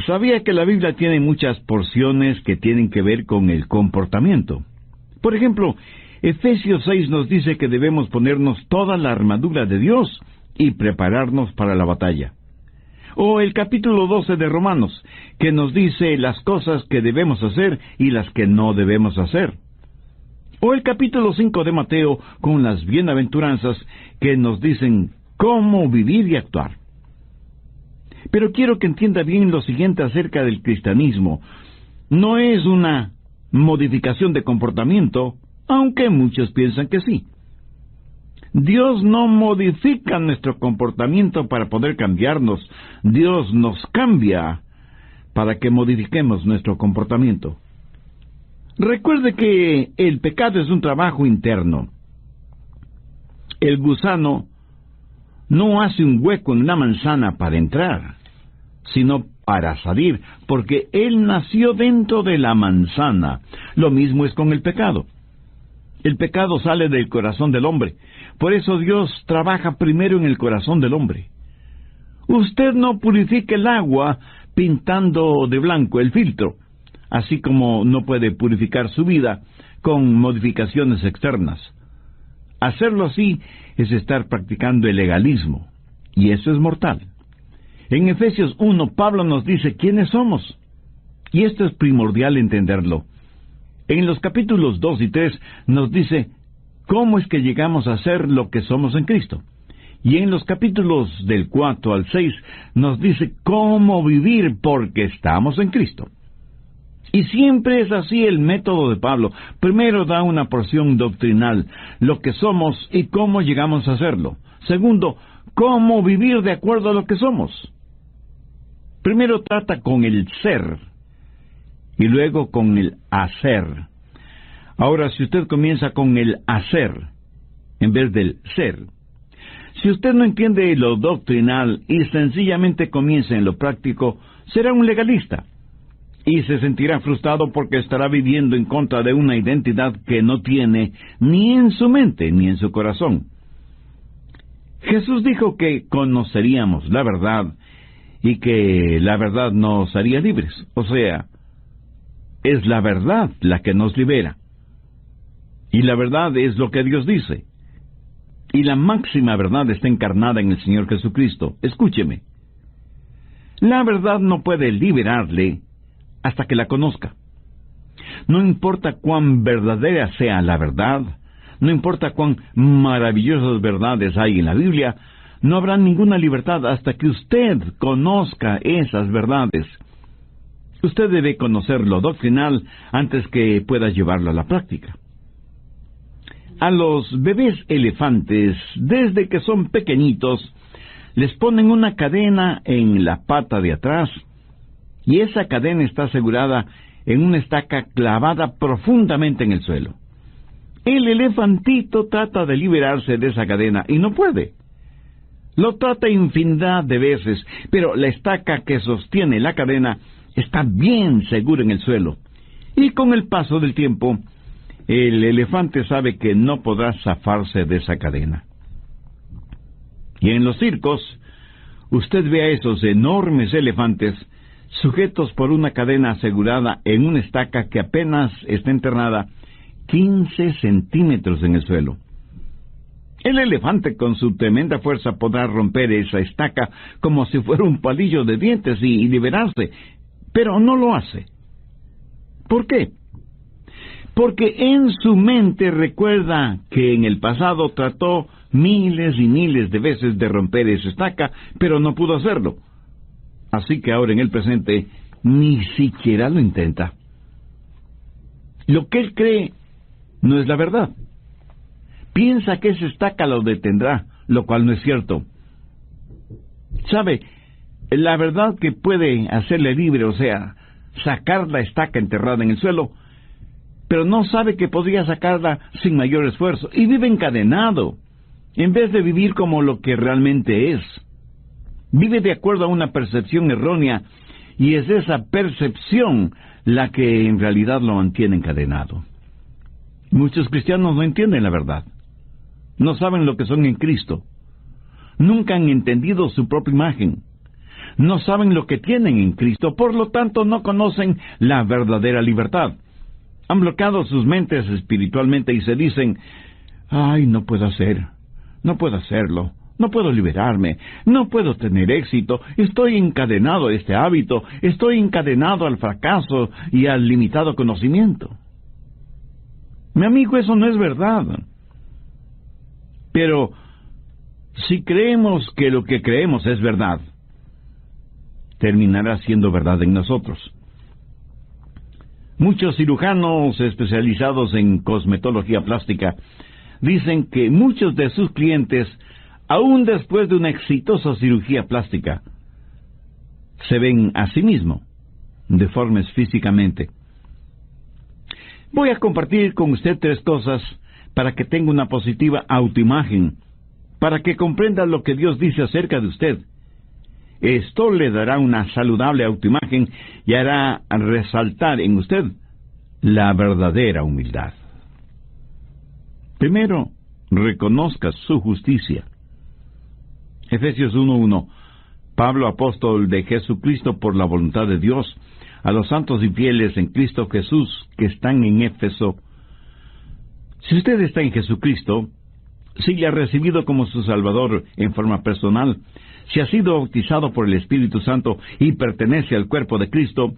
Sabía que la Biblia tiene muchas porciones que tienen que ver con el comportamiento. Por ejemplo, Efesios 6 nos dice que debemos ponernos toda la armadura de Dios y prepararnos para la batalla. O el capítulo 12 de Romanos, que nos dice las cosas que debemos hacer y las que no debemos hacer. O el capítulo 5 de Mateo, con las bienaventuranzas que nos dicen cómo vivir y actuar. Pero quiero que entienda bien lo siguiente acerca del cristianismo. No es una modificación de comportamiento, aunque muchos piensan que sí. Dios no modifica nuestro comportamiento para poder cambiarnos. Dios nos cambia para que modifiquemos nuestro comportamiento. Recuerde que el pecado es un trabajo interno. El gusano no hace un hueco en la manzana para entrar, sino para salir, porque él nació dentro de la manzana. Lo mismo es con el pecado. El pecado sale del corazón del hombre. Por eso Dios trabaja primero en el corazón del hombre. Usted no purifica el agua pintando de blanco el filtro, así como no puede purificar su vida con modificaciones externas. Hacerlo así es estar practicando el legalismo, y eso es mortal. En Efesios 1, Pablo nos dice quiénes somos, y esto es primordial entenderlo. En los capítulos 2 y 3 nos dice cómo es que llegamos a ser lo que somos en Cristo. Y en los capítulos del 4 al 6 nos dice cómo vivir porque estamos en Cristo. Y siempre es así el método de Pablo. Primero da una porción doctrinal, lo que somos y cómo llegamos a hacerlo. Segundo, cómo vivir de acuerdo a lo que somos. Primero trata con el ser y luego con el hacer. Ahora, si usted comienza con el hacer en vez del ser, si usted no entiende lo doctrinal y sencillamente comienza en lo práctico, será un legalista. Y se sentirá frustrado porque estará viviendo en contra de una identidad que no tiene ni en su mente ni en su corazón. Jesús dijo que conoceríamos la verdad y que la verdad nos haría libres. O sea, es la verdad la que nos libera. Y la verdad es lo que Dios dice. Y la máxima verdad está encarnada en el Señor Jesucristo. Escúcheme. La verdad no puede liberarle hasta que la conozca. No importa cuán verdadera sea la verdad, no importa cuán maravillosas verdades hay en la Biblia, no habrá ninguna libertad hasta que usted conozca esas verdades. Usted debe conocer lo doctrinal antes que pueda llevarlo a la práctica. A los bebés elefantes, desde que son pequeñitos, les ponen una cadena en la pata de atrás, y esa cadena está asegurada en una estaca clavada profundamente en el suelo. El elefantito trata de liberarse de esa cadena y no puede. Lo trata infinidad de veces, pero la estaca que sostiene la cadena está bien segura en el suelo. Y con el paso del tiempo, el elefante sabe que no podrá zafarse de esa cadena. Y en los circos, usted ve a esos enormes elefantes sujetos por una cadena asegurada en una estaca que apenas está enterrada 15 centímetros en el suelo. El elefante con su tremenda fuerza podrá romper esa estaca como si fuera un palillo de dientes y liberarse, pero no lo hace. ¿Por qué? Porque en su mente recuerda que en el pasado trató miles y miles de veces de romper esa estaca, pero no pudo hacerlo. Así que ahora en el presente ni siquiera lo intenta. Lo que él cree no es la verdad. Piensa que esa estaca lo detendrá, lo cual no es cierto. ¿Sabe? La verdad que puede hacerle libre, o sea, sacar la estaca enterrada en el suelo, pero no sabe que podría sacarla sin mayor esfuerzo, y vive encadenado, en vez de vivir como lo que realmente es. Vive de acuerdo a una percepción errónea, y es esa percepción la que en realidad lo mantiene encadenado. Muchos cristianos no entienden la verdad. No saben lo que son en Cristo. Nunca han entendido su propia imagen. no saben lo que tienen en Cristo, por lo tanto no conocen la verdadera libertad. Han bloqueado sus mentes espiritualmente y se dicen: ay, no puedo hacerlo, no puedo liberarme, no puedo tener éxito, estoy encadenado a este hábito, estoy encadenado al fracaso y al limitado conocimiento. Mi amigo, eso no es verdad. Pero si creemos que lo que creemos es verdad, terminará siendo verdad en nosotros. Muchos cirujanos especializados en cosmetología plástica dicen que muchos de sus clientes, aún después de una exitosa cirugía plástica, se ven a sí mismos deformes físicamente. Voy a compartir con usted 3 cosas para que tenga una positiva autoimagen, para que comprenda lo que Dios dice acerca de usted. Esto le dará una saludable autoimagen y hará resaltar en usted la verdadera humildad. Primero, reconozca su justicia. Efesios 1:1. Pablo, apóstol de Jesucristo por la voluntad de Dios, a los santos y fieles en Cristo Jesús que están en Éfeso. Si usted está en Jesucristo, si le ha recibido como su Salvador en forma personal, si ha sido bautizado por el Espíritu Santo y pertenece al cuerpo de Cristo,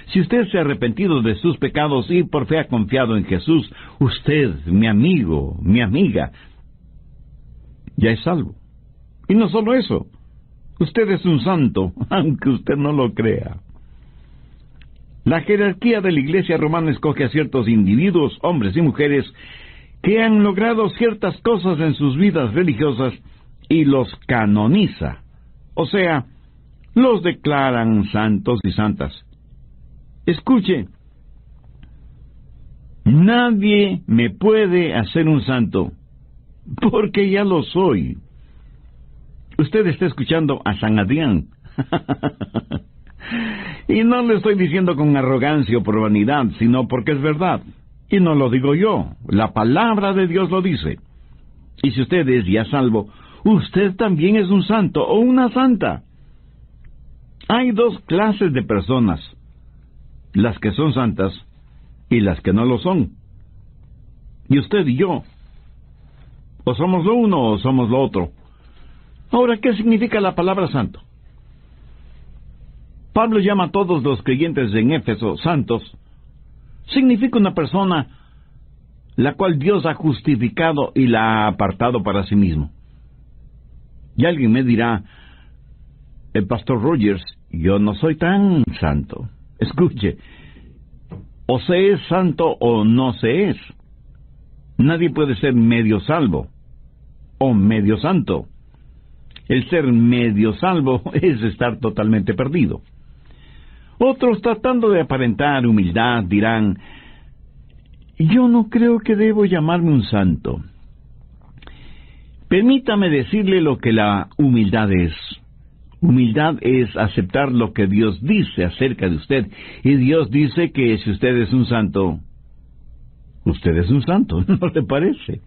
si usted se ha arrepentido de sus pecados y por fe ha confiado en Jesús, usted, mi amigo, mi amiga, ya es salvo. Y no solo eso, usted es un santo, aunque usted no lo crea. La jerarquía de la Iglesia romana escoge a ciertos individuos, hombres y mujeres, que han logrado ciertas cosas en sus vidas religiosas y los canoniza. O sea, los declaran santos y santas. Escuche, nadie me puede hacer un santo, porque ya lo soy. Usted está escuchando a San Adrián. Y no le estoy diciendo con arrogancia o por vanidad, sino porque es verdad. Y no lo digo yo, la palabra de Dios lo dice. Y si usted es ya salvo, usted también es un santo o una santa. Hay 2 clases de personas: las que son santas y las que no lo son. Y usted y yo, o somos lo uno o somos lo otro. Ahora, ¿qué significa la palabra santo? Pablo llama a todos los creyentes en Éfeso santos. Significa una persona la cual Dios ha justificado y la ha apartado para sí mismo. Y alguien me dirá: el pastor Rogers, yo no soy tan santo. Escuche, o se es santo o no se es. Nadie puede ser medio salvo o medio santo. El ser medio salvo es estar totalmente perdido. Otros, tratando de aparentar humildad, dirán: yo no creo que debo llamarme un santo. Permítame decirle lo que la humildad es. Humildad es aceptar lo que Dios dice acerca de usted. Y Dios dice que si usted es un santo, usted es un santo, ¿no le parece?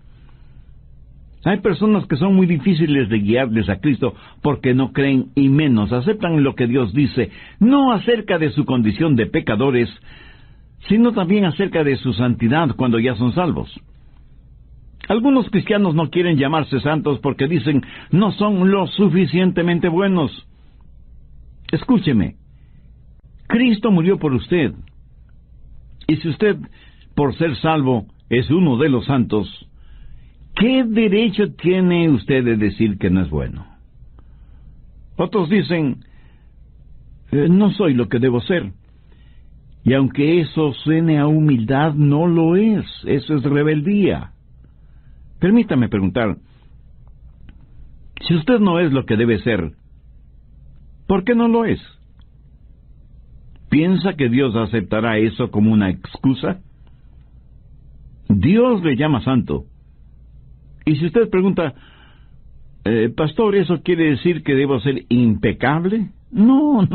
Hay personas que son muy difíciles de guiarles a Cristo porque no creen y menos aceptan lo que Dios dice, no acerca de su condición de pecadores, sino también acerca de su santidad cuando ya son salvos. Algunos cristianos no quieren llamarse santos porque dicen no son lo suficientemente buenos. Escúcheme, Cristo murió por usted. Y si usted, por ser salvo, es uno de los santos, ¿qué derecho tiene usted de decir que no es bueno? Otros dicen, no soy lo que debo ser. Y aunque eso suene a humildad, no lo es. Eso es rebeldía. Permítame preguntar, si usted no es lo que debe ser, ¿por qué no lo es? ¿Piensa que Dios aceptará eso como una excusa? Dios le llama santo. Y si usted pregunta, pastor, ¿eso quiere decir que debo ser impecable? No.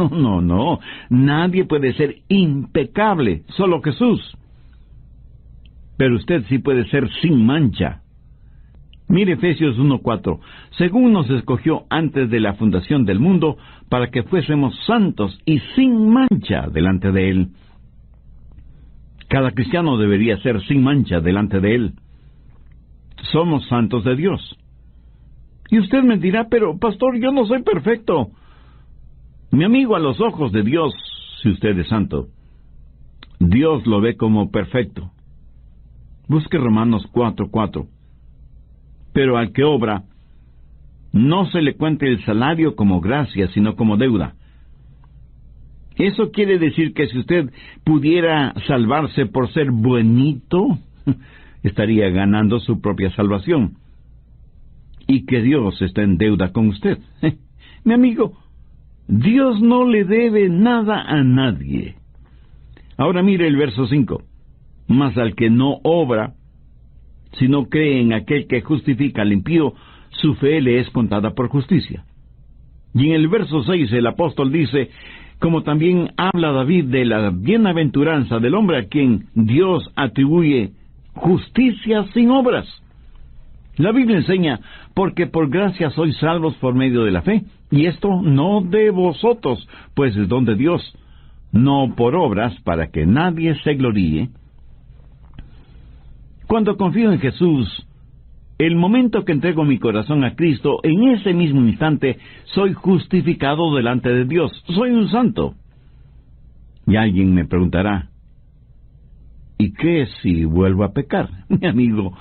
Nadie puede ser impecable, solo Jesús. Pero usted sí puede ser sin mancha. Mire Efesios 1:4. Según nos escogió antes de la fundación del mundo, para que fuésemos santos y sin mancha delante de Él. Cada cristiano debería ser sin mancha delante de Él. Somos santos de Dios. Y usted me dirá, pero pastor, yo no soy perfecto. Mi amigo, a los ojos de Dios, si usted es santo, Dios lo ve como perfecto. Busque Romanos 4:4. Pero al que obra, no se le cuente el salario como gracia, sino como deuda. Eso quiere decir que si usted pudiera salvarse por ser buenito, estaría ganando su propia salvación. Y que Dios está en deuda con usted. Mi amigo, Dios no le debe nada a nadie. Ahora mire el verso 5. Mas al que no obra, sino cree en aquel que justifica al impío, su fe le es contada por justicia. Y en el verso 6 el apóstol dice, como también habla David de la bienaventuranza del hombre a quien Dios atribuye justicia sin obras. La Biblia enseña, porque por gracia sois salvos por medio de la fe, y esto no de vosotros, pues es don de Dios, no por obras, para que nadie se gloríe. Cuando confío en Jesús, el momento que entrego mi corazón a Cristo, en ese mismo instante soy justificado delante de Dios. Soy un santo. Y alguien me preguntará, ¿y qué si vuelvo a pecar? Mi amigo,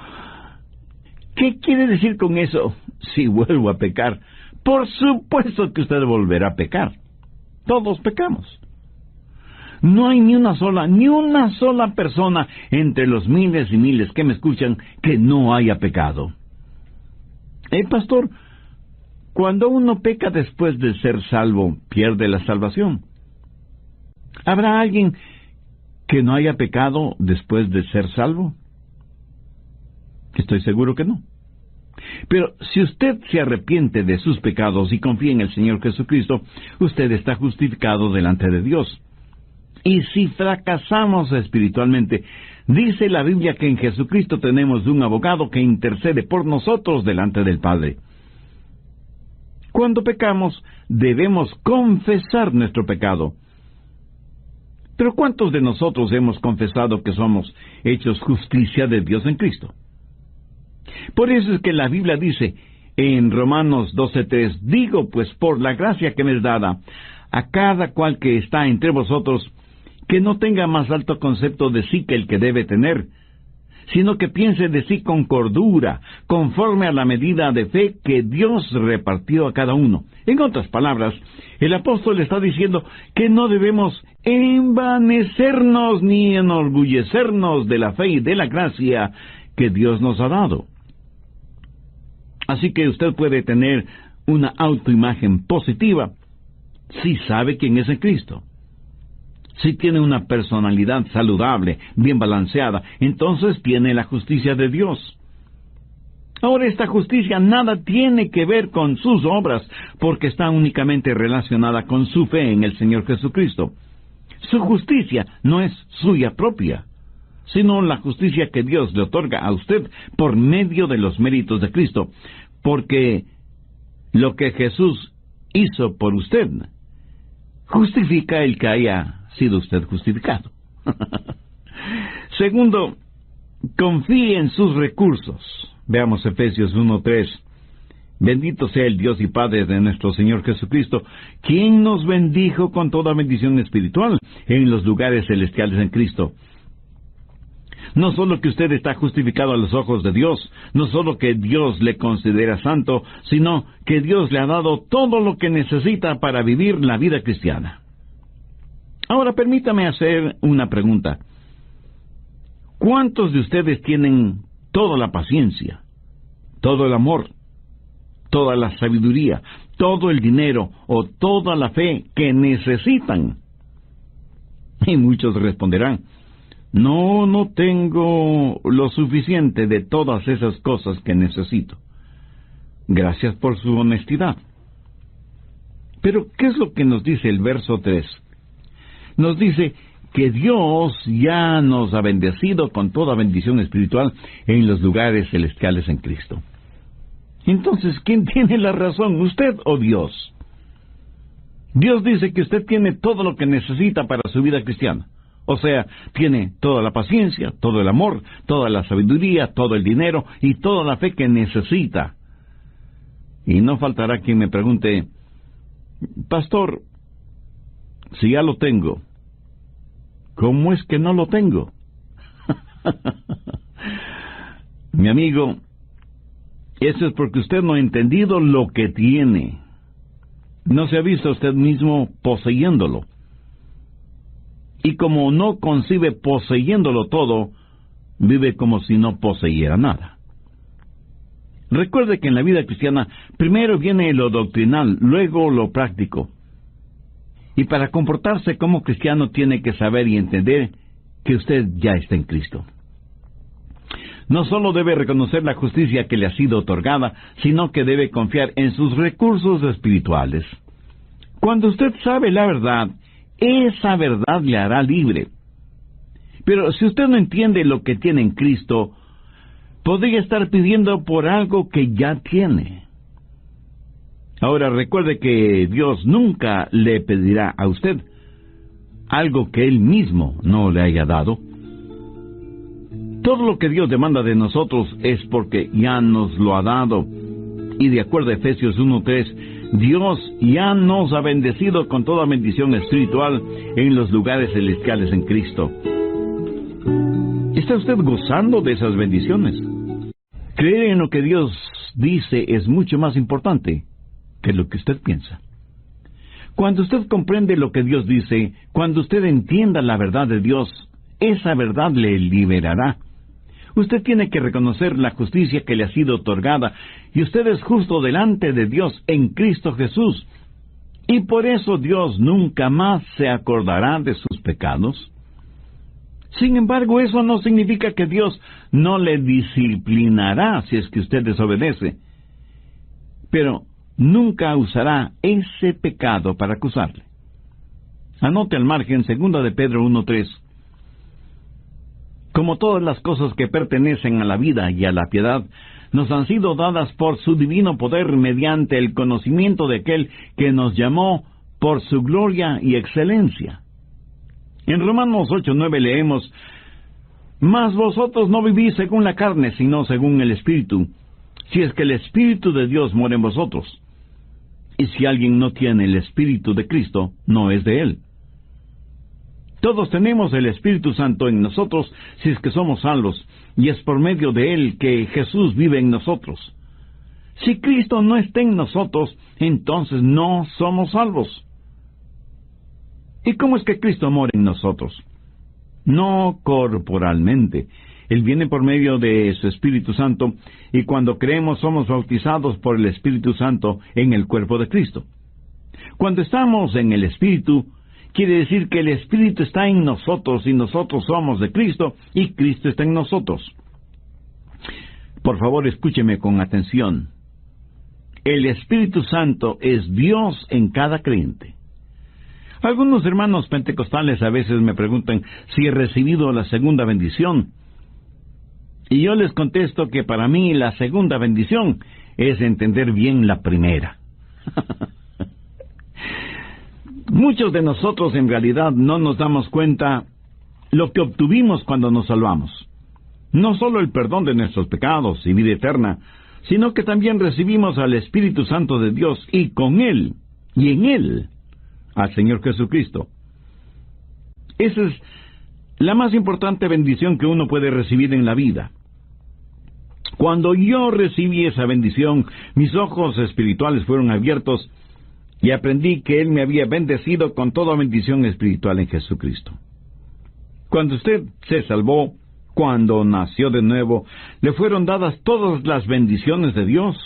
¿qué quiere decir con eso, si vuelvo a pecar? Por supuesto que usted volverá a pecar. Todos pecamos. No hay ni una sola persona entre los miles y miles que me escuchan que no haya pecado. Pastor, cuando uno peca después de ser salvo, pierde la salvación. ¿Habrá alguien que no haya pecado después de ser salvo? Estoy seguro que no. Pero si usted se arrepiente de sus pecados y confía en el Señor Jesucristo, usted está justificado delante de Dios. Y si fracasamos espiritualmente, dice la Biblia que en Jesucristo tenemos un abogado que intercede por nosotros delante del Padre. Cuando pecamos, debemos confesar nuestro pecado. Pero ¿cuántos de nosotros hemos confesado que somos hechos justicia de Dios en Cristo? Por eso es que la Biblia dice en Romanos 12:3, digo pues por la gracia que me es dada, a cada cual que está entre vosotros, que no tenga más alto concepto de sí que el que debe tener, sino que piense de sí con cordura, conforme a la medida de fe que Dios repartió a cada uno. En otras palabras, el apóstol está diciendo que no debemos envanecernos ni enorgullecernos de la fe y de la gracia que Dios nos ha dado. Así que usted puede tener una autoimagen positiva si sabe quién es en Cristo. Si tiene una personalidad saludable, bien balanceada, entonces tiene la justicia de Dios. Ahora, esta justicia nada tiene que ver con sus obras, porque está únicamente relacionada con su fe en el Señor Jesucristo. Su justicia no es suya propia, sino la justicia que Dios le otorga a usted por medio de los méritos de Cristo, porque lo que Jesús hizo por usted justifica el que haya sido usted justificado. Segundo, confíe en sus recursos. Veamos Efesios 1:3. Bendito sea el Dios y Padre de nuestro Señor Jesucristo, quien nos bendijo con toda bendición espiritual en los lugares celestiales en Cristo. No solo que usted está justificado a los ojos de Dios, no solo que Dios le considera santo, sino que Dios le ha dado todo lo que necesita para vivir la vida cristiana. Ahora permítame hacer una pregunta. ¿Cuántos de ustedes tienen toda la paciencia, todo el amor, toda la sabiduría, todo el dinero o toda la fe que necesitan? Y muchos responderán, no tengo lo suficiente de todas esas cosas que necesito. Gracias por su honestidad. Pero, ¿qué es lo que nos dice el verso 3? Nos dice que Dios ya nos ha bendecido con toda bendición espiritual en los lugares celestiales en Cristo. Entonces, ¿quién tiene la razón, usted o Dios? Dios dice que usted tiene todo lo que necesita para su vida cristiana. O sea, tiene toda la paciencia, todo el amor, toda la sabiduría, todo el dinero y toda la fe que necesita. Y no faltará quien me pregunte, pastor, si ya lo tengo, ¿cómo es que no lo tengo? Mi amigo, eso es porque usted no ha entendido lo que tiene. No se ha visto a usted mismo poseyéndolo. Y como no concibe poseyéndolo todo, vive como si no poseyera nada. Recuerde que en la vida cristiana primero viene lo doctrinal, luego lo práctico. Y para comportarse como cristiano tiene que saber y entender que usted ya está en Cristo. No solo debe reconocer la justicia que le ha sido otorgada, sino que debe confiar en sus recursos espirituales. Cuando usted sabe la verdad, esa verdad le hará libre. Pero si usted no entiende lo que tiene en Cristo, podría estar pidiendo por algo que ya tiene. Ahora recuerde que Dios nunca le pedirá a usted algo que Él mismo no le haya dado. Todo lo que Dios demanda de nosotros es porque ya nos lo ha dado. Y de acuerdo a Efesios 1:3, Dios ya nos ha bendecido con toda bendición espiritual en los lugares celestiales en Cristo. ¿Está usted gozando de esas bendiciones? Creer en lo que Dios dice es mucho más importante que lo que usted piensa. Cuando usted comprende lo que Dios dice, cuando usted entienda la verdad de Dios, esa verdad le liberará. Usted tiene que reconocer la justicia que le ha sido otorgada, y usted es justo delante de Dios en Cristo Jesús. Y por eso Dios nunca más se acordará de sus pecados. Sin embargo, eso no significa que Dios no le disciplinará si es que usted desobedece. Pero nunca usará ese pecado para acusarle. Anote al margen 2 de Pedro 1:3. Como todas las cosas que pertenecen a la vida y a la piedad, nos han sido dadas por su divino poder mediante el conocimiento de aquel que nos llamó por su gloria y excelencia. En Romanos 8:9 leemos, «Mas vosotros no vivís según la carne, sino según el Espíritu, si es que el Espíritu de Dios mora en vosotros. Y si alguien no tiene el Espíritu de Cristo, no es de él». Todos tenemos el Espíritu Santo en nosotros si es que somos salvos, y es por medio de Él que Jesús vive en nosotros. Si Cristo no está en nosotros, entonces no somos salvos. ¿Y cómo es que Cristo mora en nosotros? No corporalmente. Él viene por medio de su Espíritu Santo, y cuando creemos somos bautizados por el Espíritu Santo en el cuerpo de Cristo. Cuando estamos en el Espíritu, quiere decir que el Espíritu está en nosotros y nosotros somos de Cristo y Cristo está en nosotros. Por favor, escúcheme con atención. El Espíritu Santo es Dios en cada creyente. Algunos hermanos pentecostales a veces me preguntan si he recibido la segunda bendición. Y yo les contesto que para mí la segunda bendición es entender bien la primera. Muchos de nosotros en realidad no nos damos cuenta lo que obtuvimos cuando nos salvamos. No solo el perdón de nuestros pecados y vida eterna, sino que también recibimos al Espíritu Santo de Dios y con Él, y en Él, al Señor Jesucristo. Esa es la más importante bendición que uno puede recibir en la vida. Cuando yo recibí esa bendición, mis ojos espirituales fueron abiertos y aprendí que Él me había bendecido con toda bendición espiritual en Jesucristo. Cuando usted se salvó, cuando nació de nuevo, le fueron dadas todas las bendiciones de Dios.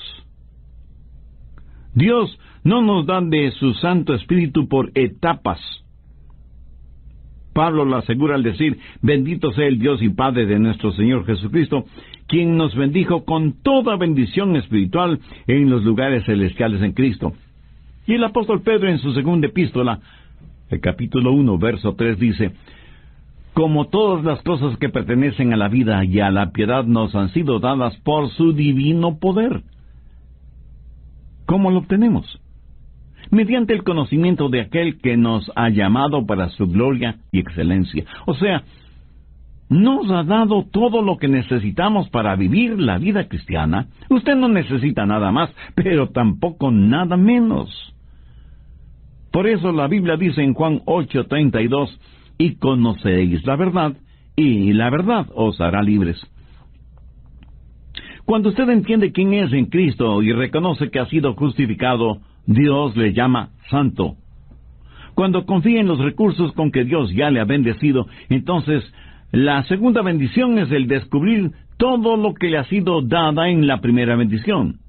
Dios no nos da de su Santo Espíritu por etapas. Pablo lo asegura al decir, «Bendito sea el Dios y Padre de nuestro Señor Jesucristo, quien nos bendijo con toda bendición espiritual en los lugares celestiales en Cristo». Y el apóstol Pedro en su segunda epístola, el capítulo 1, verso 3, dice, «Como todas las cosas que pertenecen a la vida y a la piedad nos han sido dadas por su divino poder». ¿Cómo lo obtenemos? Mediante el conocimiento de aquel que nos ha llamado para su gloria y excelencia. O sea, nos ha dado todo lo que necesitamos para vivir la vida cristiana. Usted no necesita nada más, pero tampoco nada menos. Por eso la Biblia dice en Juan 8:32, y conoceréis la verdad, y la verdad os hará libres. Cuando usted entiende quién es en Cristo y reconoce que ha sido justificado, Dios le llama santo. Cuando confía en los recursos con que Dios ya le ha bendecido, entonces la segunda bendición es el descubrir todo lo que le ha sido dada en la primera bendición.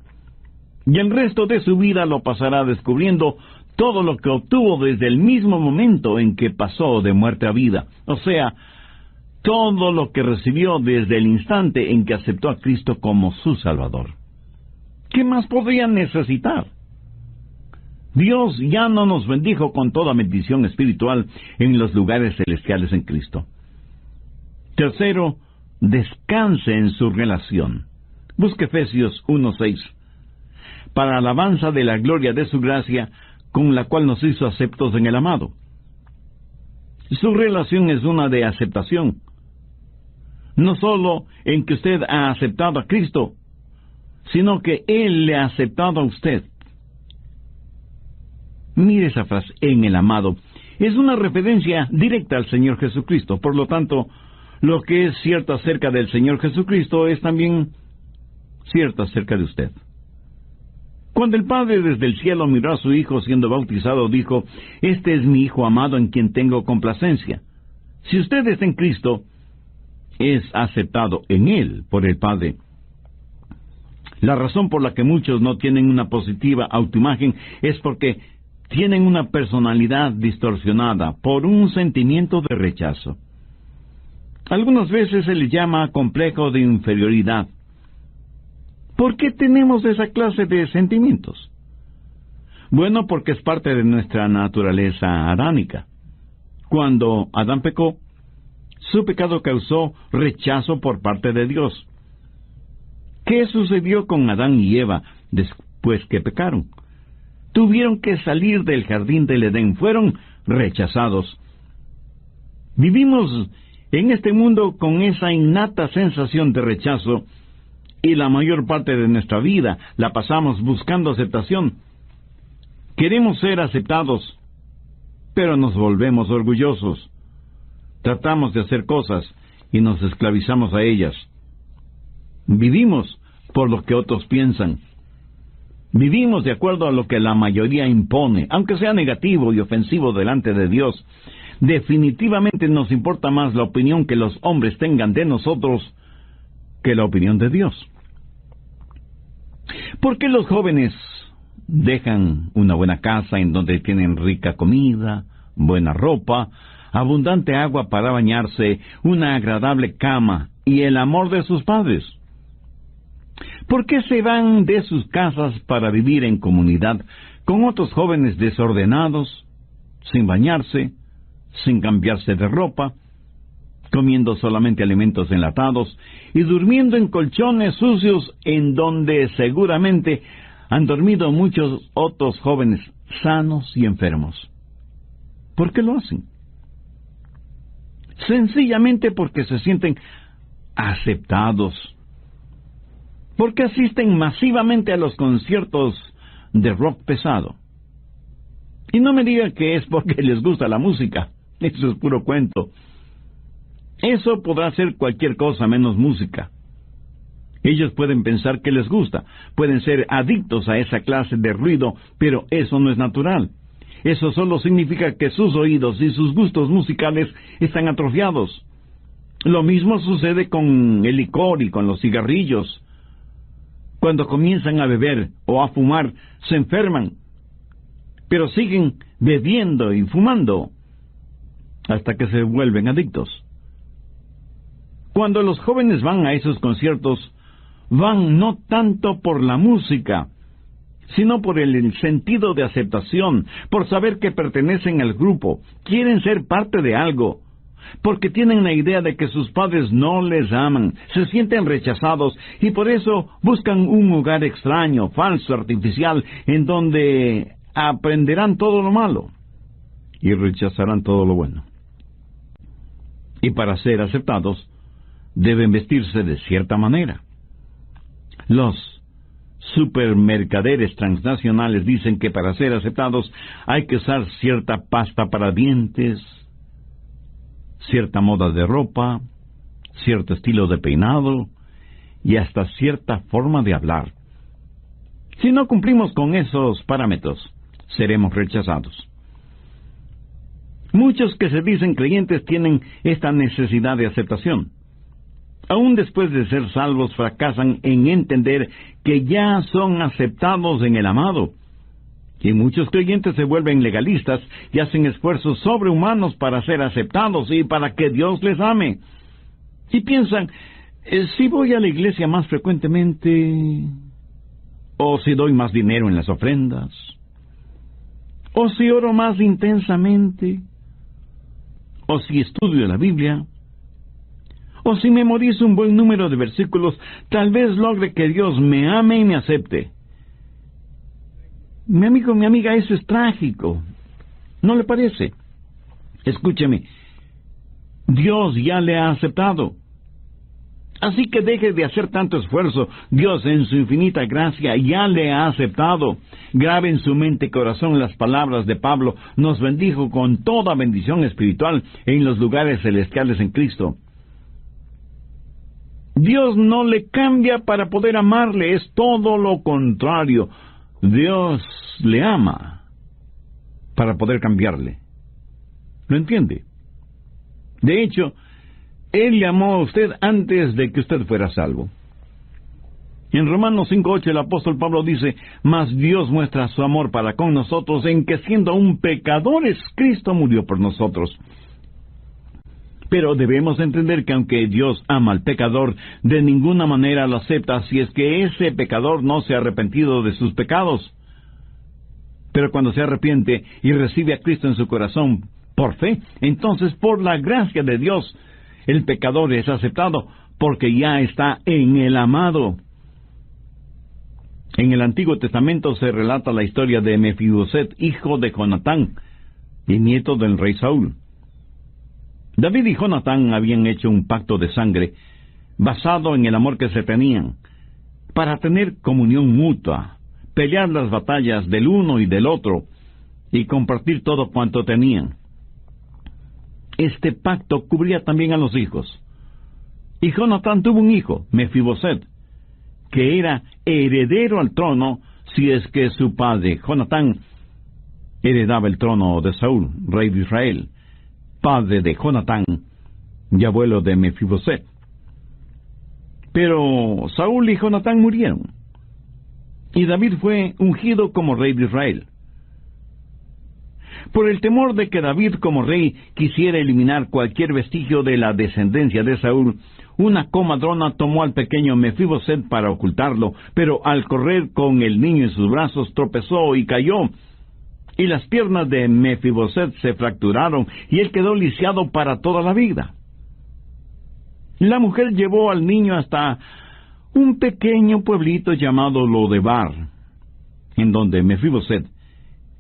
Y el resto de su vida lo pasará descubriendo todo lo que obtuvo desde el mismo momento en que pasó de muerte a vida. O sea, todo lo que recibió desde el instante en que aceptó a Cristo como su Salvador. ¿Qué más podría necesitar? Dios ya no nos bendijo con toda bendición espiritual en los lugares celestiales en Cristo. Tercero, descanse en su relación. Busque Efesios 1:6. Para alabanza de la gloria de su gracia, con la cual nos hizo aceptos en el amado. Su relación es una de aceptación. No solo en que usted ha aceptado a Cristo, sino que Él le ha aceptado a usted. Mire esa frase, en el amado. Es una referencia directa al Señor Jesucristo. Por lo tanto, lo que es cierto acerca del Señor Jesucristo es también cierto acerca de usted. Cuando el Padre desde el cielo miró a su Hijo siendo bautizado, dijo, «Este es mi Hijo amado en quien tengo complacencia». Si usted está en Cristo, es aceptado en Él por el Padre. La razón por la que muchos no tienen una positiva autoimagen es porque tienen una personalidad distorsionada por un sentimiento de rechazo. Algunas veces se le llama complejo de inferioridad. ¿Por qué tenemos esa clase de sentimientos? Bueno, porque es parte de nuestra naturaleza adánica. Cuando Adán pecó, su pecado causó rechazo por parte de Dios. ¿Qué sucedió con Adán y Eva después que pecaron? Tuvieron que salir del jardín del Edén, fueron rechazados. Vivimos en este mundo con esa innata sensación de rechazo, y la mayor parte de nuestra vida la pasamos buscando aceptación. Queremos ser aceptados, pero nos volvemos orgullosos. Tratamos de hacer cosas y nos esclavizamos a ellas. Vivimos por lo que otros piensan. Vivimos de acuerdo a lo que la mayoría impone, aunque sea negativo y ofensivo delante de Dios. Definitivamente nos importa más la opinión que los hombres tengan de nosotros que la opinión de Dios. ¿Por qué los jóvenes dejan una buena casa en donde tienen rica comida, buena ropa, abundante agua para bañarse, una agradable cama y el amor de sus padres? ¿Por qué se van de sus casas para vivir en comunidad con otros jóvenes desordenados, sin bañarse, sin cambiarse de ropa, comiendo solamente alimentos enlatados y durmiendo en colchones sucios en donde seguramente han dormido muchos otros jóvenes sanos y enfermos? ¿Por qué lo hacen? Sencillamente porque se sienten aceptados. Porque asisten masivamente a los conciertos de rock pesado. Y no me diga que es porque les gusta la música. Eso es puro cuento. Eso podrá ser cualquier cosa menos música. Ellos pueden pensar que les gusta, pueden ser adictos a esa clase de ruido, pero eso no es natural. Eso solo significa que sus oídos y sus gustos musicales están atrofiados. Lo mismo sucede con el licor y con los cigarrillos. Cuando comienzan a beber o a fumar, se enferman, pero siguen bebiendo y fumando hasta que se vuelven adictos. Cuando los jóvenes van a esos conciertos, van no tanto por la música, sino por el sentido de aceptación, por saber que pertenecen al grupo, quieren ser parte de algo. porque tienen la idea de que sus padres no les aman, se sienten rechazados y por eso buscan un hogar extraño, falso, artificial, en donde aprenderán todo lo malo y rechazarán todo lo bueno. Y para ser aceptados, deben vestirse de cierta manera. Los supermercaderes transnacionales dicen que para ser aceptados hay que usar cierta pasta para dientes, cierta moda de ropa, cierto estilo de peinado y hasta cierta forma de hablar. Si no cumplimos con esos parámetros, seremos rechazados. Muchos que se dicen creyentes tienen esta necesidad de aceptación. Aún después de ser salvos, fracasan en entender que ya son aceptados en el amado. Y muchos creyentes se vuelven legalistas y hacen esfuerzos sobrehumanos para ser aceptados y para que Dios les ame. Y piensan, si voy a la iglesia más frecuentemente, o si doy más dinero en las ofrendas, o si oro más intensamente, o si estudio la Biblia, o si memorizo un buen número de versículos, tal vez logre que Dios me ame y me acepte. Mi amigo, mi amiga, eso es trágico. ¿No le parece? Escúcheme, Dios ya le ha aceptado. Así que deje de hacer tanto esfuerzo. Dios, en su infinita gracia, ya le ha aceptado. Grabe en su mente y corazón las palabras de Pablo. Nos bendijo con toda bendición espiritual en los lugares celestiales en Cristo. Dios no le cambia para poder amarle, es todo lo contrario. Dios le ama para poder cambiarle. ¿Lo entiende? De hecho, Él le amó a usted antes de que usted fuera salvo. En Romanos 5:8 el apóstol Pablo dice, mas Dios muestra su amor para con nosotros en que siendo aún pecadores, Cristo murió por nosotros. Pero debemos entender que aunque Dios ama al pecador, de ninguna manera lo acepta si es que ese pecador no se ha arrepentido de sus pecados. Pero cuando se arrepiente y recibe a Cristo en su corazón por fe, entonces por la gracia de Dios, el pecador es aceptado porque ya está en el amado. En el Antiguo Testamento se relata la historia de Mefiboset, hijo de Jonatán y nieto del rey Saúl. David y Jonatán habían hecho un pacto de sangre basado en el amor que se tenían, para tener comunión mutua, pelear las batallas del uno y del otro, y compartir todo cuanto tenían. Este pacto cubría también a los hijos. Y Jonatán tuvo un hijo, Mefiboset, que era heredero al trono si es que su padre, Jonatán, heredaba el trono de Saúl, rey de Israel, padre de Jonatán y abuelo de Mefiboset. Pero Saúl y Jonatán murieron, y David fue ungido como rey de Israel. Por el temor de que David como rey quisiera eliminar cualquier vestigio de la descendencia de Saúl, una comadrona tomó al pequeño Mefiboset para ocultarlo, pero al correr con el niño en sus brazos tropezó y cayó, y las piernas de Mefiboset se fracturaron, y él quedó lisiado para toda la vida. La mujer llevó al niño hasta un pequeño pueblito llamado Lodebar, en donde Mefiboset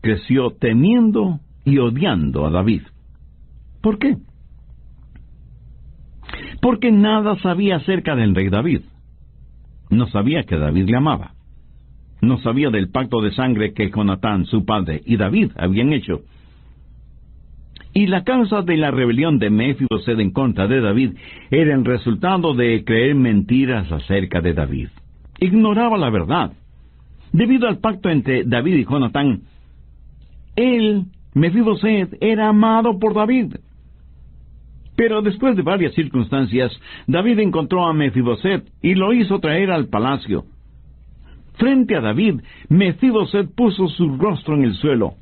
creció temiendo y odiando a David. ¿Por qué? Porque nada sabía acerca del rey David. No sabía que David le amaba. No sabía del pacto de sangre que Jonatán, su padre, y David habían hecho. Y la causa de la rebelión de Mefiboset en contra de David era el resultado de creer mentiras acerca de David. Ignoraba la verdad. Debido al pacto entre David y Jonatán, él, Mefiboset, era amado por David. Pero después de varias circunstancias, David encontró a Mefiboset y lo hizo traer al palacio. Frente a David, Mefiboset puso su rostro en el suelo,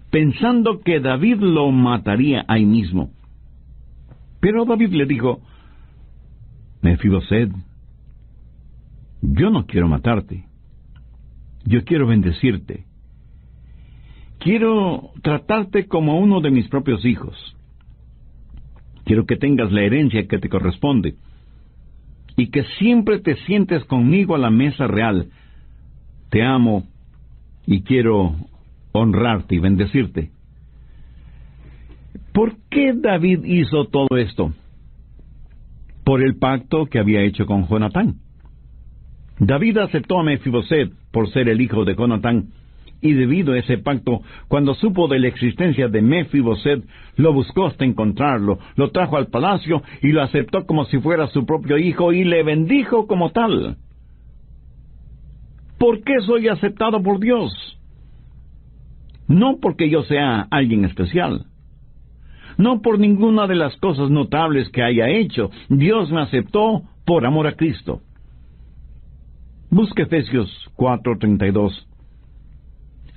pensando que David lo mataría ahí mismo. Pero David le dijo, Mefiboset, yo no quiero matarte. Yo quiero bendecirte. Quiero tratarte como uno de mis propios hijos. Quiero que tengas la herencia que te corresponde y que siempre te sientes conmigo a la mesa real. Te amo y quiero honrarte y bendecirte. ¿Por qué David hizo todo esto? Por el pacto que había hecho con Jonatán. David aceptó a Mefiboset por ser el hijo de Jonatán, y debido a ese pacto, cuando supo de la existencia de Mefiboset, lo buscó hasta encontrarlo, lo trajo al palacio y lo aceptó como si fuera su propio hijo y le bendijo como tal. ¿Por qué soy aceptado por Dios? No porque yo sea alguien especial, no por ninguna de las cosas notables que haya hecho. Dios me aceptó por amor a Cristo. Busque Efesios 4:32.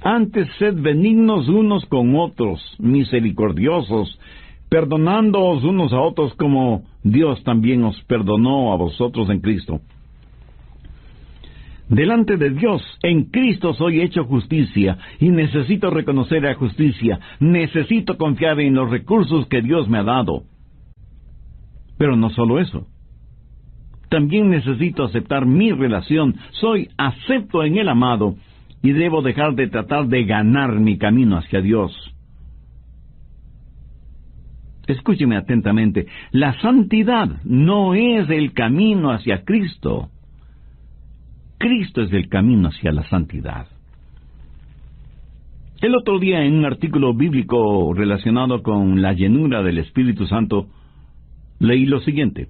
Antes sed benignos unos con otros, misericordiosos, perdonándoos unos a otros como Dios también os perdonó a vosotros en Cristo. Delante de Dios, en Cristo soy hecho justicia, y necesito reconocer la justicia, necesito confiar en los recursos que Dios me ha dado. Pero no solo eso. También necesito aceptar mi relación. Soy acepto en el amado, y debo dejar de tratar de ganar mi camino hacia Dios. Escúcheme atentamente. La santidad no es el camino hacia Cristo. Cristo es el camino hacia la santidad. El otro día, en un artículo bíblico relacionado con la llenura del Espíritu Santo, leí lo siguiente.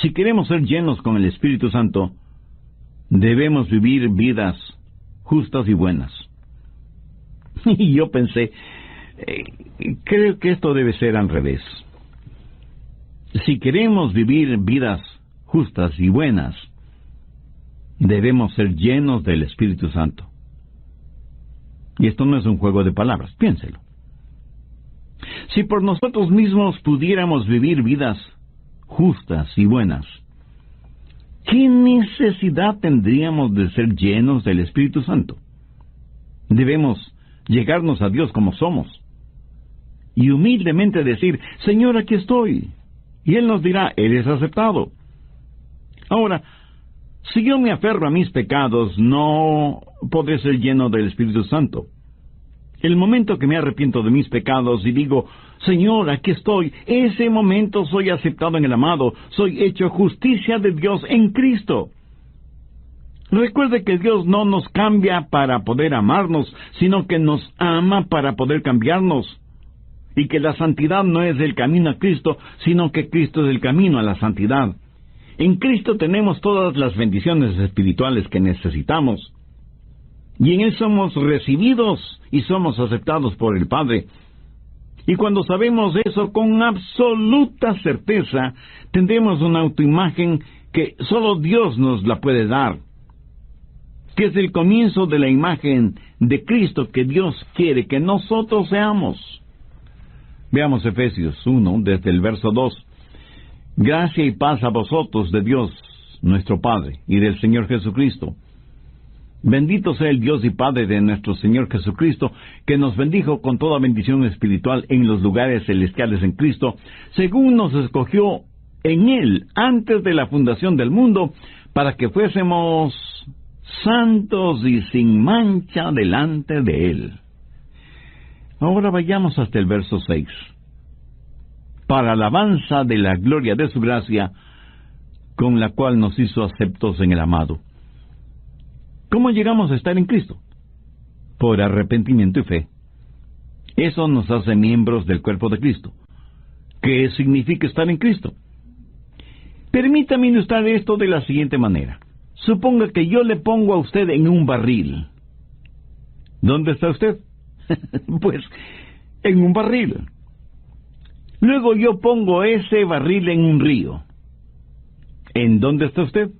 Si queremos ser llenos con el Espíritu Santo, debemos vivir vidas justas y buenas. Y yo pensé, creo que esto debe ser al revés. Si queremos vivir vidas justas y buenas, debemos ser llenos del Espíritu Santo. Y esto no es un juego de palabras, piénselo. Si por nosotros mismos pudiéramos vivir vidas justas y buenas, ¿qué necesidad tendríamos de ser llenos del Espíritu Santo? Debemos llegarnos a Dios como somos y humildemente decir, Señor, aquí estoy. Y Él nos dirá, eres aceptado. Ahora, si yo me aferro a mis pecados, no podré ser lleno del Espíritu Santo. El momento que me arrepiento de mis pecados y digo, Señor, aquí estoy, ese momento soy aceptado en el amado, soy hecho justicia de Dios en Cristo. Recuerde que Dios no nos cambia para poder amarnos, sino que nos ama para poder cambiarnos. Y que la santidad no es el camino a Cristo, sino que Cristo es el camino a la santidad. En Cristo tenemos todas las bendiciones espirituales que necesitamos. Y en Él somos recibidos y somos aceptados por el Padre. Y cuando sabemos eso con absoluta certeza, tendremos una autoimagen que solo Dios nos la puede dar, que es el comienzo de la imagen de Cristo que Dios quiere que nosotros seamos. Veamos Efesios 1, desde el verso 2. Gracia y paz a vosotros de Dios, nuestro Padre, y del Señor Jesucristo. Bendito sea el Dios y Padre de nuestro Señor Jesucristo, que nos bendijo con toda bendición espiritual en los lugares celestiales en Cristo, según nos escogió en Él antes de la fundación del mundo, para que fuésemos santos y sin mancha delante de Él. Ahora vayamos hasta el verso 6. Para alabanza de la gloria de su gracia, con la cual nos hizo aceptos en el amado. ¿Cómo llegamos a estar en Cristo? Por arrepentimiento y fe. Eso nos hace miembros del cuerpo de Cristo. ¿Qué significa estar en Cristo? Permítame ilustrar esto de la siguiente manera. Suponga que yo le pongo a usted en un barril. ¿Dónde está usted? Pues en un barril. Luego yo pongo ese barril en un río. ¿En dónde está usted?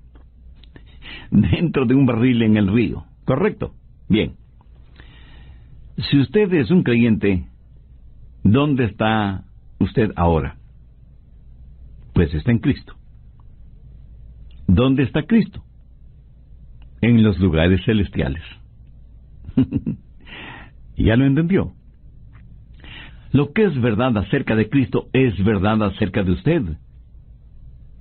Dentro de un barril en el río, ¿correcto? Bien. Si usted es un creyente, ¿dónde está usted ahora? Pues está en Cristo. ¿Dónde está Cristo? En los lugares celestiales. ¿Ya lo entendió? Lo que es verdad acerca de Cristo es verdad acerca de usted.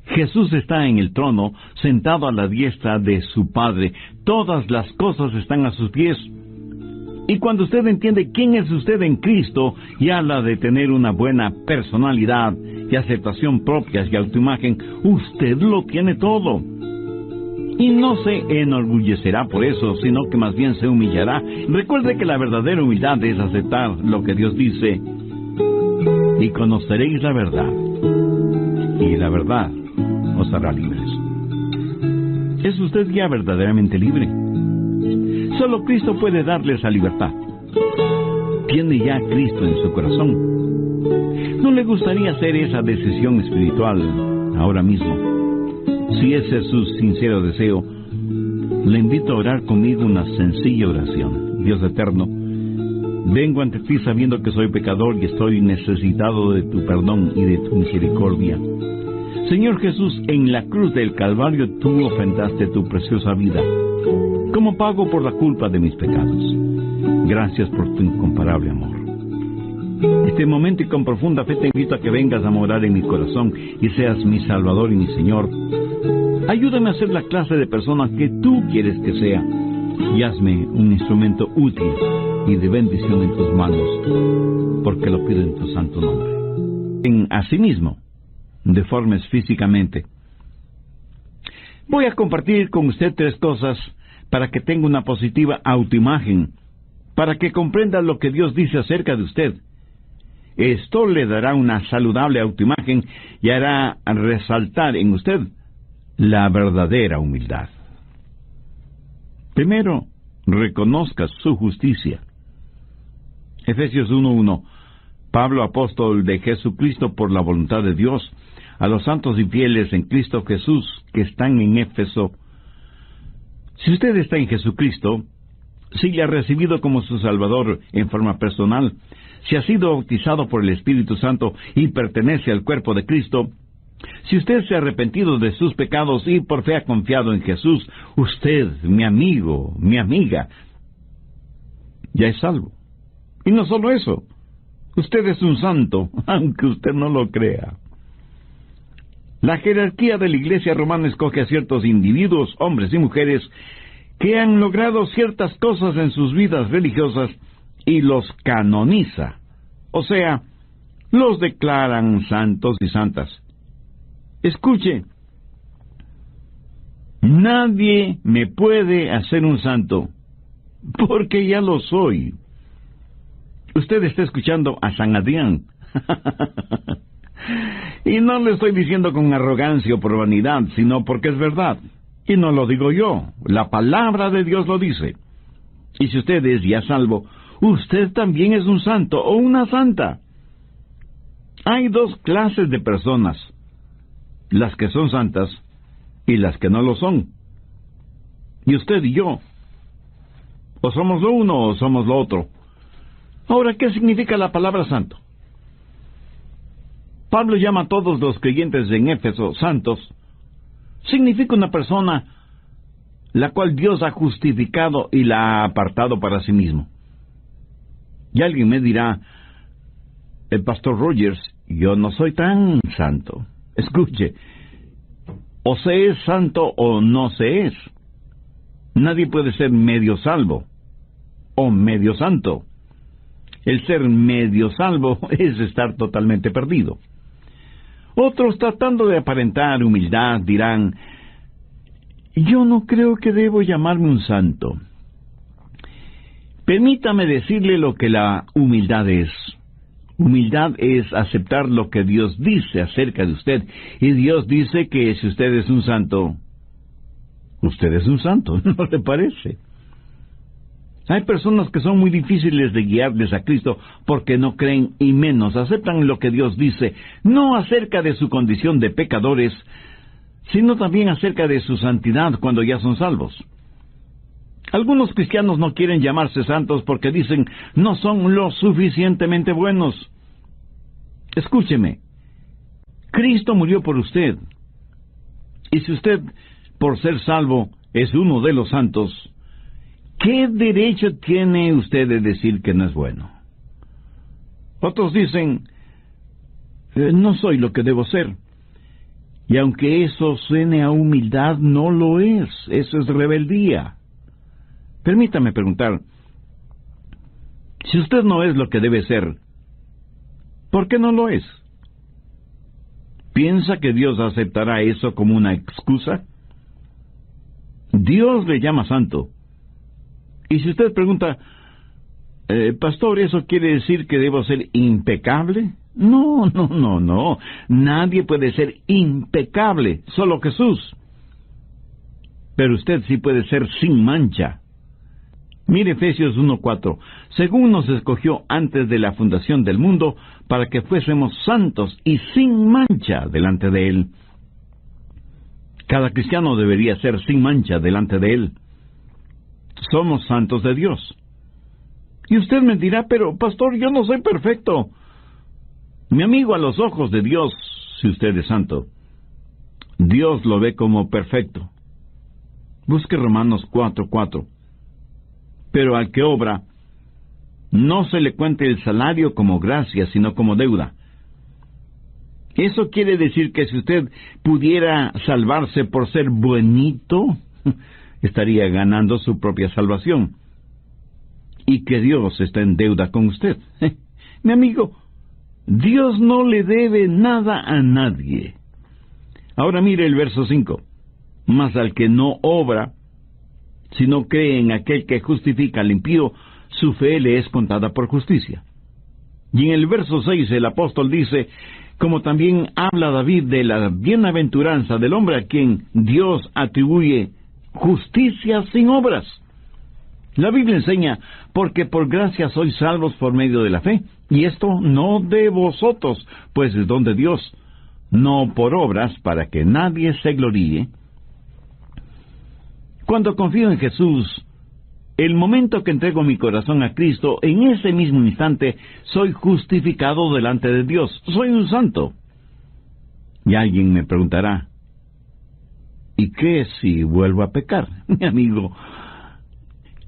Jesús está en el trono, sentado a la diestra de su Padre. Todas las cosas están a sus pies. Y cuando usted entiende quién es usted en Cristo y habla de tener una buena personalidad y aceptación propia y autoimagen, usted lo tiene todo. Y no se enorgullecerá por eso, sino que más bien se humillará. Recuerde que la verdadera humildad es aceptar lo que Dios dice. Y conoceréis la verdad, y la verdad os hará libres. ¿Es usted ya verdaderamente libre? Solo Cristo puede darle esa libertad. Tiene ya a Cristo en su corazón. ¿No le gustaría hacer esa decisión espiritual ahora mismo? Si ese es su sincero deseo, le invito a orar conmigo una sencilla oración. Dios eterno, vengo ante ti sabiendo que soy pecador y estoy necesitado de tu perdón y de tu misericordia. Señor Jesús, en la cruz del Calvario tú ofrendaste tu preciosa vida como pago por la culpa de mis pecados. Gracias por tu incomparable amor. Este momento y con profunda fe te invito a que vengas a morar en mi corazón y seas mi Salvador y mi Señor. Ayúdame a ser la clase de persona que tú quieres que sea y hazme un instrumento útil y de bendición en tus manos, porque lo pido en tu santo nombre. En asimismo, deformes físicamente. Voy a compartir con usted 3 cosas para que tenga una positiva autoimagen, para que comprenda lo que Dios dice acerca de usted. Esto le dará una saludable autoimagen y hará resaltar en usted la verdadera humildad. Primero, reconozca su justicia. Efesios 1:1. Pablo, apóstol de Jesucristo por la voluntad de Dios, a los santos y fieles en Cristo Jesús que están en Éfeso. Si usted está en Jesucristo, si le ha recibido como su Salvador en forma personal, si ha sido bautizado por el Espíritu Santo y pertenece al cuerpo de Cristo, si usted se ha arrepentido de sus pecados y por fe ha confiado en Jesús, usted, mi amigo, mi amiga, ya es salvo. Y no solo eso, usted es un santo, aunque usted no lo crea. La jerarquía de la Iglesia romana escoge a ciertos individuos, hombres y mujeres, que han logrado ciertas cosas en sus vidas religiosas y los canoniza. O sea, los declaran santos y santas. Escuche, nadie me puede hacer un santo, porque ya lo soy. Usted está escuchando a San Adrián. Y no le estoy diciendo con arrogancia o por vanidad, sino porque es verdad. Y no lo digo yo, la palabra de Dios lo dice. Y si usted es ya salvo, usted también es un santo o una santa. Hay 2 clases de personas, las que son santas y las que no lo son. Y usted y yo, o somos lo uno o somos lo otro. Ahora, ¿qué significa la palabra santo? Pablo llama a todos los creyentes en Éfeso santos. Significa una persona la cual Dios ha justificado y la ha apartado para sí mismo. Y alguien me dirá, el pastor Rogers, yo no soy tan santo. Escuche, o se es santo o no se es. Nadie puede ser medio salvo o medio santo. El ser medio salvo es estar totalmente perdido. Otros, tratando de aparentar humildad, dirán, yo no creo que debo llamarme un santo. Permítame decirle lo que la humildad es. Humildad es aceptar lo que Dios dice acerca de usted. Y Dios dice que si usted es un santo, usted es un santo, ¿no le parece? Hay personas que son muy difíciles de guiarles a Cristo porque no creen y menos aceptan lo que Dios dice, no acerca de su condición de pecadores, sino también acerca de su santidad cuando ya son salvos. Algunos cristianos no quieren llamarse santos porque dicen, no son lo suficientemente buenos. Escúcheme, Cristo murió por usted. Y si usted, por ser salvo, es uno de los santos, ¿qué derecho tiene usted de decir que no es bueno? Otros dicen, no soy lo que debo ser. Y aunque eso suene a humildad, no lo es. Eso es rebeldía. Permítame preguntar, si usted no es lo que debe ser, ¿por qué no lo es? ¿Piensa que Dios aceptará eso como una excusa? Dios le llama santo. Y si usted pregunta, pastor, ¿eso quiere decir que debo ser impecable? No. Nadie puede ser impecable, solo Jesús. Pero usted sí puede ser sin mancha. Mire Efesios 1:4. Según nos escogió antes de la fundación del mundo, para que fuésemos santos y sin mancha delante de Él. Cada cristiano debería ser sin mancha delante de Él. Somos santos de Dios. Y usted me dirá, pero pastor, yo no soy perfecto. Mi amigo, a los ojos de Dios, si usted es santo, Dios lo ve como perfecto. Busque Romanos 4:4. Pero al que obra, no se le cuente el salario como gracia, sino como deuda. Eso quiere decir que si usted pudiera salvarse por ser buenito, estaría ganando su propia salvación. Y que Dios está en deuda con usted. Mi amigo, Dios no le debe nada a nadie. Ahora mire el verso 5. Mas al que no obra, sino cree en aquel que justifica al impío, su fe le es contada por justicia. Y en el verso 6 el apóstol dice, como también habla David de la bienaventuranza del hombre a quien Dios atribuye justicia sin obras. La Biblia enseña, porque por gracia sois salvos por medio de la fe, y esto no de vosotros, pues es don de Dios, no por obras, para que nadie se gloríe. Cuando confío en Jesús, el momento que entrego mi corazón a Cristo, en ese mismo instante soy justificado delante de Dios. Soy un santo. Y alguien me preguntará, ¿y qué si vuelvo a pecar? Mi amigo,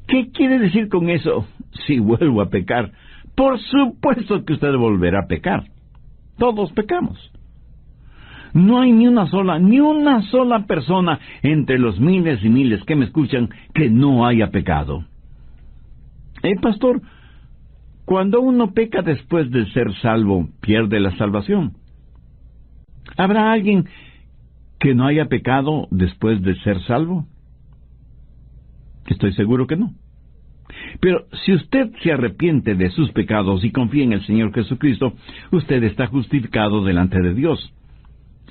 ¿qué quiere decir con eso, si vuelvo a pecar? Por supuesto que usted volverá a pecar. Todos pecamos. No hay ni una sola persona entre los miles y miles que me escuchan que no haya pecado. Pastor, cuando uno peca después de ser salvo, pierde la salvación. ¿Habrá alguien que no haya pecado después de ser salvo? Estoy seguro que no. Pero si usted se arrepiente de sus pecados y confía en el Señor Jesucristo, usted está justificado delante de Dios.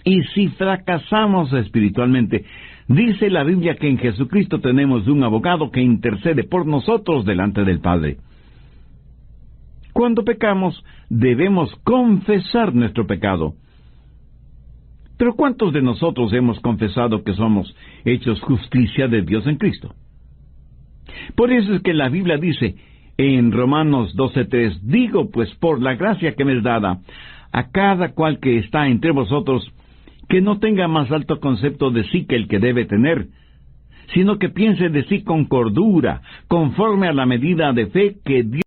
Y si fracasamos espiritualmente, dice la Biblia que en Jesucristo tenemos un abogado que intercede por nosotros delante del Padre. Cuando pecamos, debemos confesar nuestro pecado. Pero ¿cuántos de nosotros hemos confesado que somos hechos justicia de Dios en Cristo? Por eso es que la Biblia dice en Romanos 12:3, digo pues por la gracia que me es dada, a cada cual que está entre vosotros, que no tenga más alto concepto de sí que el que debe tener, sino que piense de sí con cordura, conforme a la medida de fe que Dios